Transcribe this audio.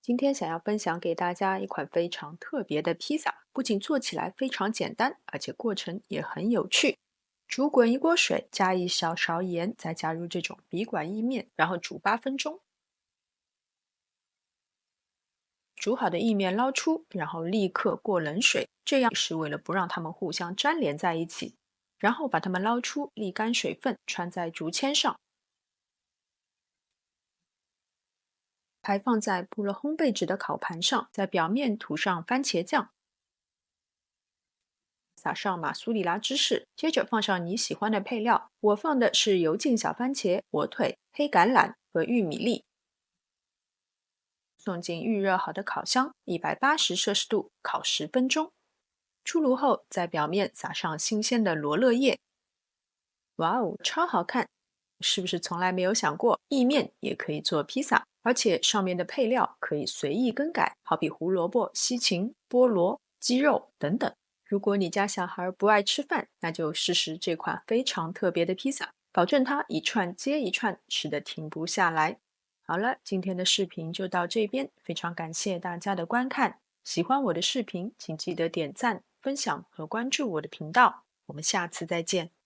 今天想要分享给大家一款非常特别的披萨，不仅做起来非常简单，而且过程也很有趣。煮滚一锅水，加一小勺盐，再加入这种笔管意面，然后煮8分钟。煮好的意面捞出，然后立刻过冷水，这样是为了不让它们互相粘连在一起。然后把它们捞出，沥干水分，穿在竹签上，排放在铺了烘焙纸的烤盘上，在表面涂上番茄酱，撒上马苏里拉芝士，接着放上你喜欢的配料。我放的是油浸小番茄、火腿、黑橄榄和玉米粒。送进预热好的烤箱，180摄氏度烤10分钟。出炉后，在表面撒上新鲜的罗勒叶。哇哦，超好看！是不是从来没有想过意面也可以做披萨？而且上面的配料可以随意更改，好比胡萝卜、西芹、菠萝、鸡肉等等。如果你家小孩不爱吃饭，那就试试这款非常特别的披萨，保证它一串接一串，吃得停不下来。好了，今天的视频就到这边，非常感谢大家的观看。喜欢我的视频，请记得点赞、分享和关注我的频道。我们下次再见。